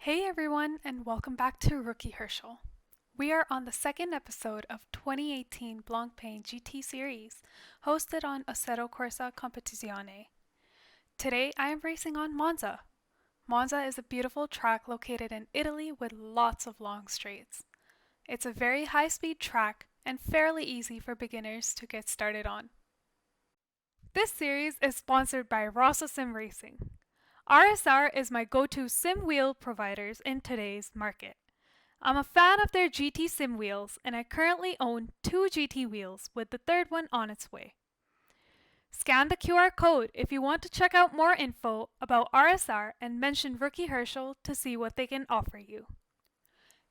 Hey everyone, and welcome back to Rookie Herschel. We are on the second episode of 2018 Blancpain GT Series, hosted on Assetto Corsa Competizione. Today I am racing on Monza. Monza is a beautiful track located in Italy with lots of long straights. It's a very high-speed track and fairly easy for beginners to get started on. This series is sponsored by Rosso Sim Racing. RSR is my go-to sim wheel providers in today's market. I'm a fan of their GT sim wheels and I currently own 2 GT wheels with the third one on its way. Scan the QR code if you want to check out more info about RSR and mention Rookie Herschel to see what they can offer you.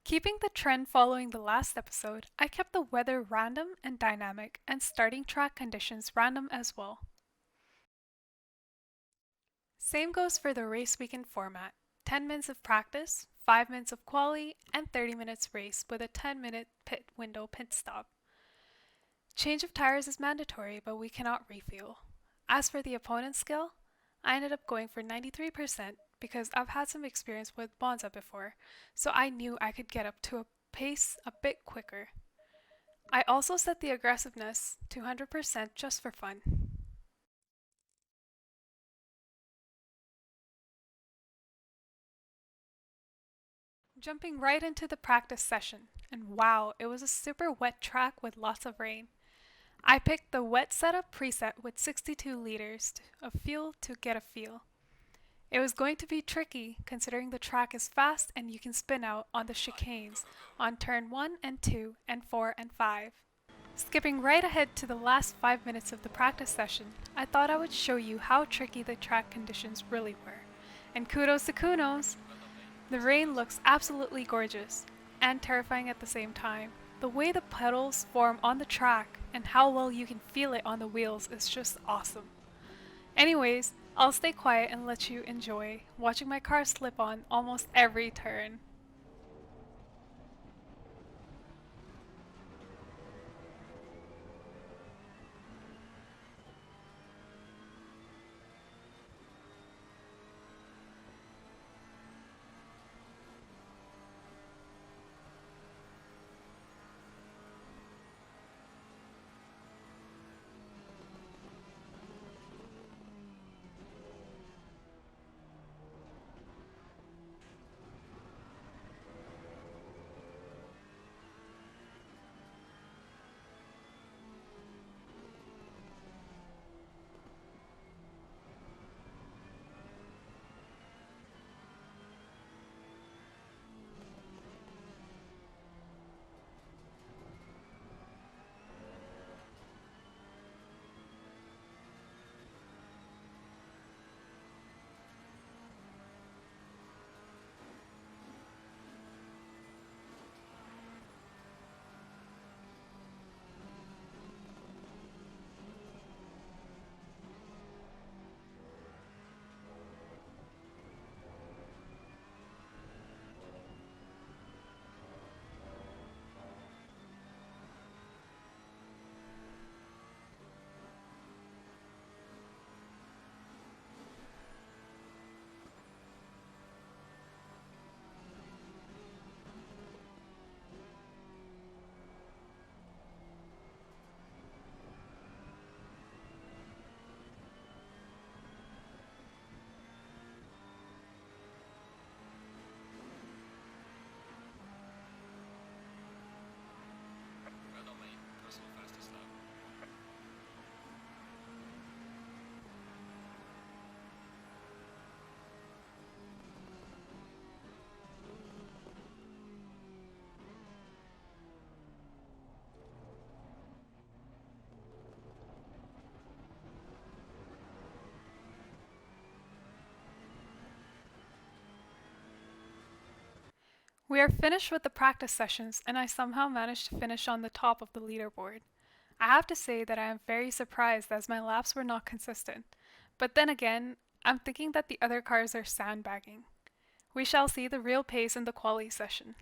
Keeping the trend following the last episode, I kept the weather random and dynamic and starting track conditions random as well. Same goes for the race weekend format. 10 minutes of practice, 5 minutes of quali, and 30 minutes race with a 10-minute pit window pit stop. Change of tires is mandatory, but we cannot refuel. As for the opponent's skill, I ended up going for 93% because I've had some experience with Monza before, so I knew I could get up to a pace a bit quicker. I also set the aggressiveness to 100% just for fun. Jumping right into the practice session, and wow, it was a super wet track with lots of rain. I picked the wet setup preset with 62 liters of fuel to get a feel. It was going to be tricky considering the track is fast and you can spin out on the chicanes on turn 1 and 2 and 4 and 5. Skipping right ahead to the last 5 minutes of the practice session, I thought I would show you how tricky the track conditions really were. And kudos to Kunos! The rain looks absolutely gorgeous and terrifying at the same time. The way the pedals form on the track and how well you can feel it on the wheels is just awesome. Anyways, I'll stay quiet and let you enjoy watching my car slip on almost every turn. We are finished with the practice sessions and I somehow managed to finish on the top of the leaderboard. I have to say that I am very surprised as my laps were not consistent. But then again, I'm thinking that the other cars are sandbagging. We shall see the real pace in the quali session.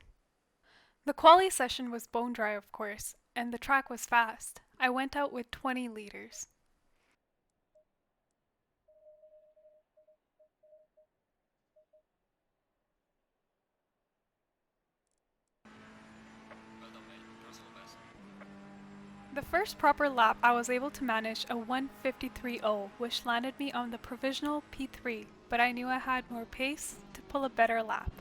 The quali session was bone dry of course, and the track was fast. I went out with 20 liters. first proper lap, I was able to manage a 1:53.0, which landed me on the provisional P3, but I knew I had more pace to pull a better lap.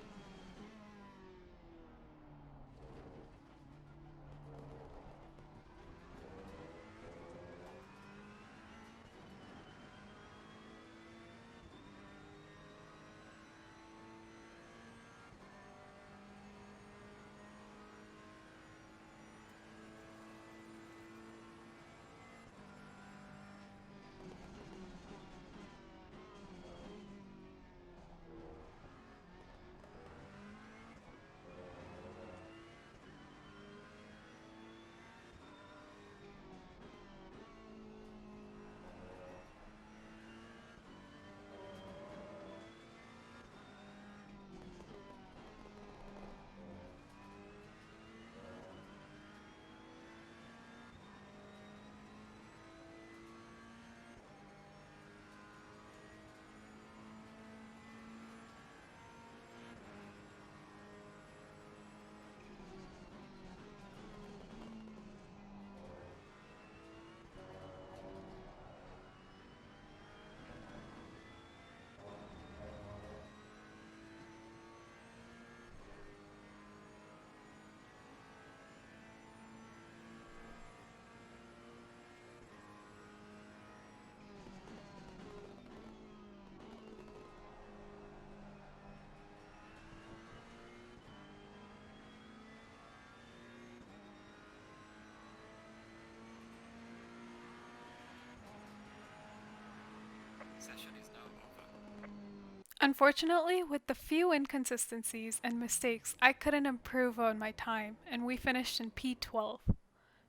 Unfortunately, with the few inconsistencies and mistakes, I couldn't improve on my time, and we finished in P12.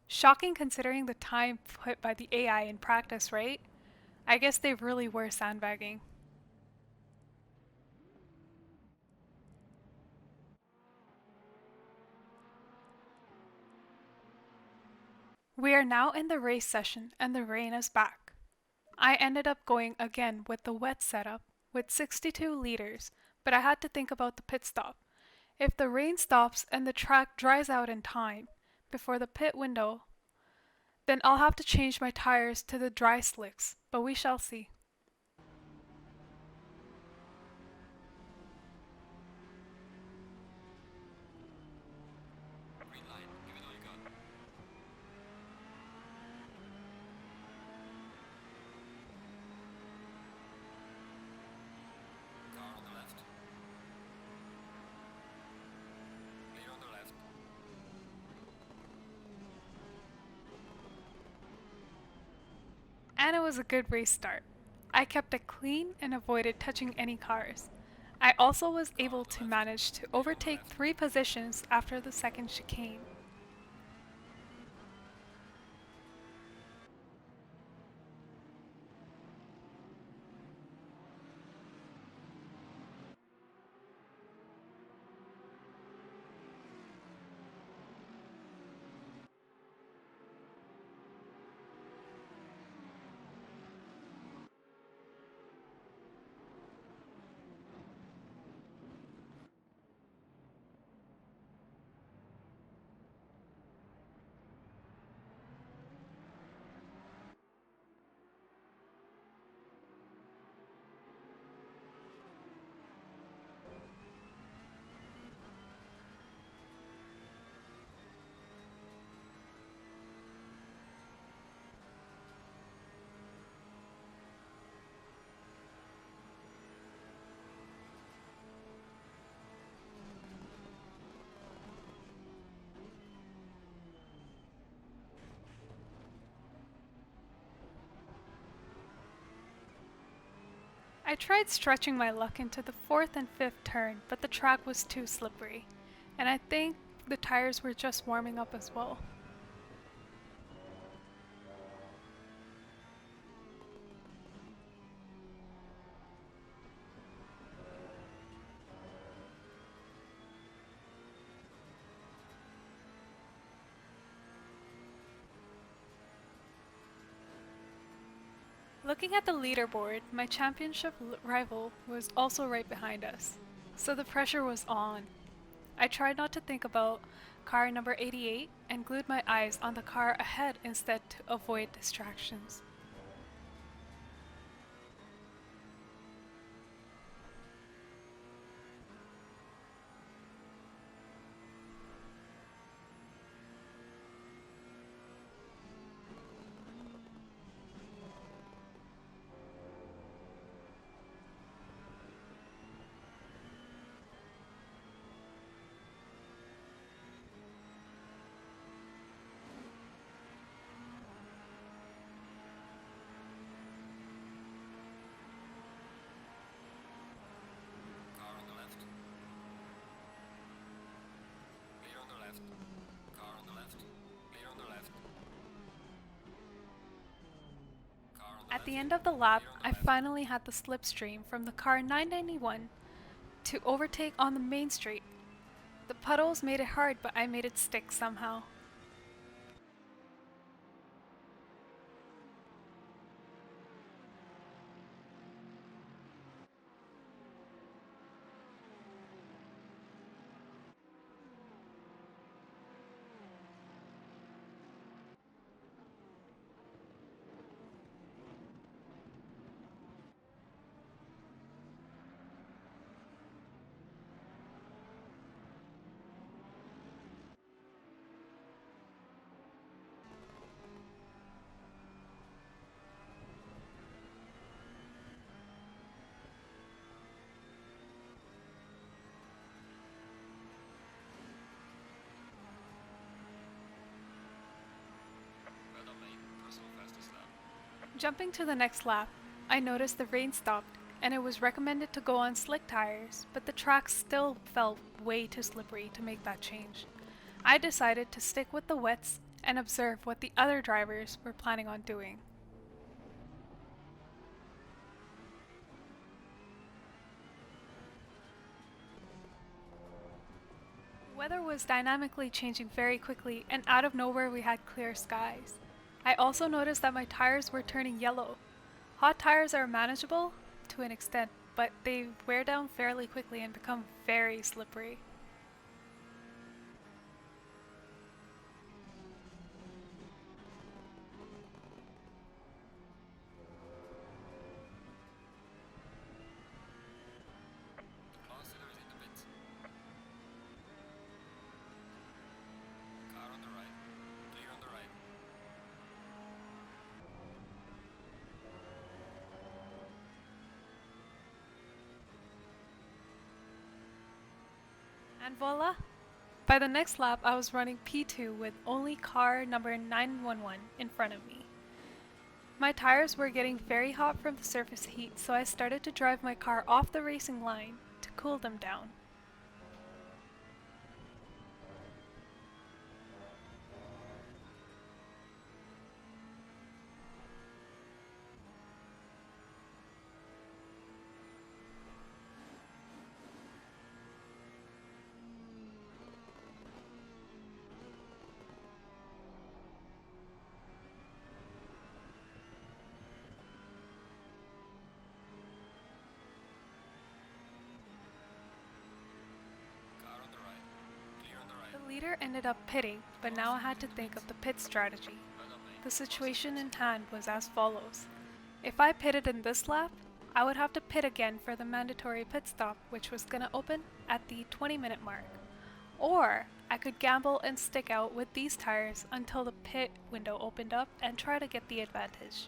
Shocking considering the time put by the AI in practice, right? I guess they really were sandbagging. We are now in the race session, and the rain is back. I ended up going again with the wet setup with 62 liters, but I had to think about the pit stop. If the rain stops and the track dries out in time before the pit window, then I'll have to change my tires to the dry slicks, but we shall see. And it was a good race start. I kept it clean and avoided touching any cars. I also was able to manage to overtake 3 positions after the second chicane. I tried stretching my luck into the fourth and fifth turn, but the track was too slippery, and I think the tires were just warming up as well. Looking at the leaderboard, my championship rival was also right behind us, so the pressure was on. I tried not to think about car number 88, and glued my eyes on the car ahead instead to avoid distractions. At the end of the lap, I finally had the slipstream from the car 991 to overtake on the main street. The puddles made it hard, but I made it stick somehow. Jumping to the next lap, I noticed the rain stopped and it was recommended to go on slick tires, but the track still felt way too slippery to make that change. I decided to stick with the wets and observe what the other drivers were planning on doing. The weather was dynamically changing very quickly, and out of nowhere we had clear skies. I also noticed that my tires were turning yellow. Hot tires are manageable to an extent, but they wear down fairly quickly and become very slippery. And voila! By the next lap, I was running P2 with only car number 911 in front of me. My tires were getting very hot from the surface heat, so I started to drive my car off the racing line to cool them down. The leader ended up pitting, but now I had to think of the pit strategy. The situation in hand was as follows. If I pitted in this lap, I would have to pit again for the mandatory pit stop, which was gonna open at the 20-minute mark. Or I could gamble and stick out with these tires until the pit window opened up and try to get the advantage.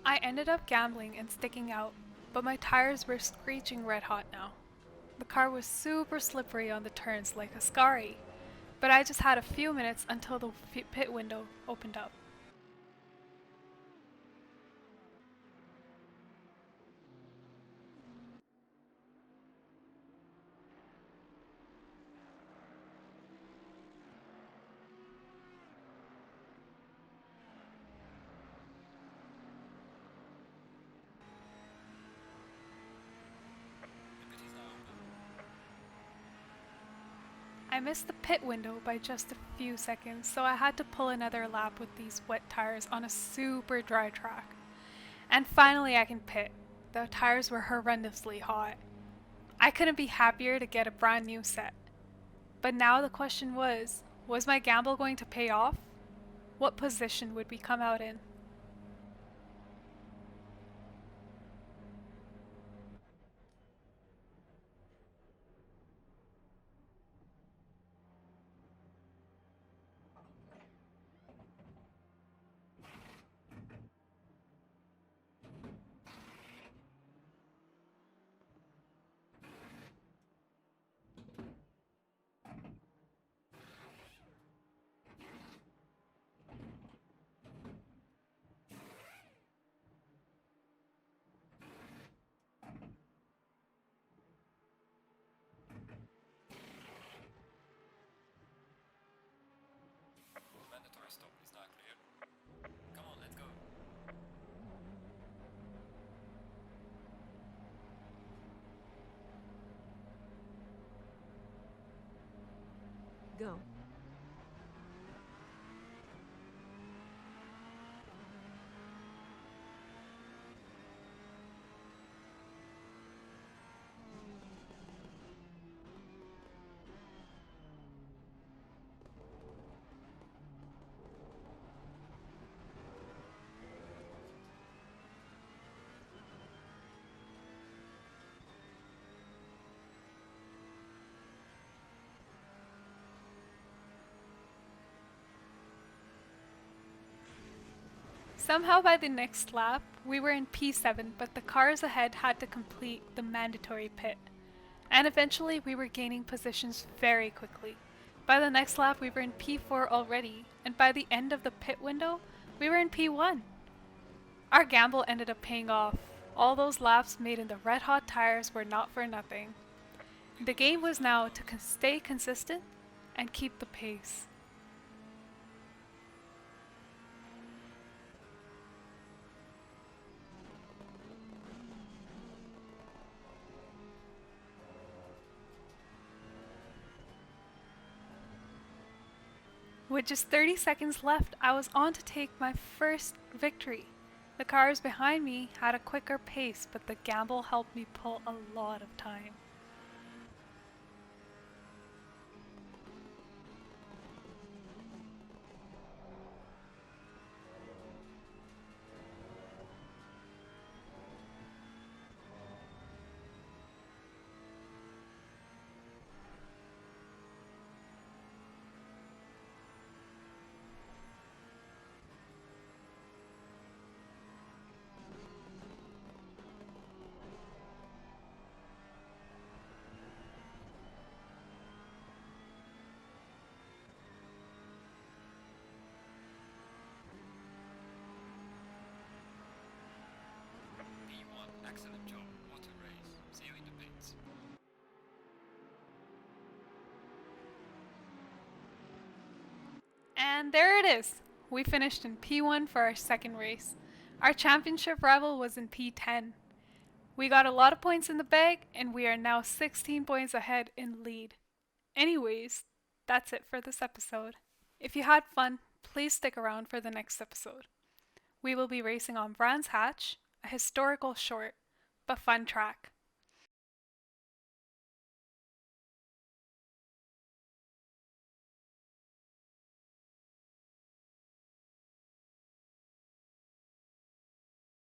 I ended up gambling and sticking out, but my tires were screeching red hot now. The car was super slippery on the turns like a scary, but I just had a few minutes until the pit window opened up. I missed the pit window by just a few seconds, so I had to pull another lap with these wet tires on a super dry track. And finally I can pit. The tires were horrendously hot. I couldn't be happier to get a brand new set. But now the question was my gamble going to pay off? What position would we come out in? Mandatory stop is not clear. Come on, let's go. Go. Somehow by the next lap, we were in P7, but the cars ahead had to complete the mandatory pit. And eventually we were gaining positions very quickly. By the next lap we were in P4 already, and by the end of the pit window, we were in P1. Our gamble ended up paying off. All those laps made in the red hot tires were not for nothing. The game was now to stay consistent and keep the pace. With just 30 seconds left, I was on to take my first victory. The cars behind me had a quicker pace, but the gamble helped me pull a lot of time. P1, excellent job. What a race. See you in the pits. And there it is! We finished in P1 for our second race. Our championship rival was in P10. We got a lot of points in the bag, and we are now 16 points ahead in lead. Anyways, that's it for this episode. If you had fun, please stick around for the next episode. We will be racing on Brands Hatch, a historical short but fun track.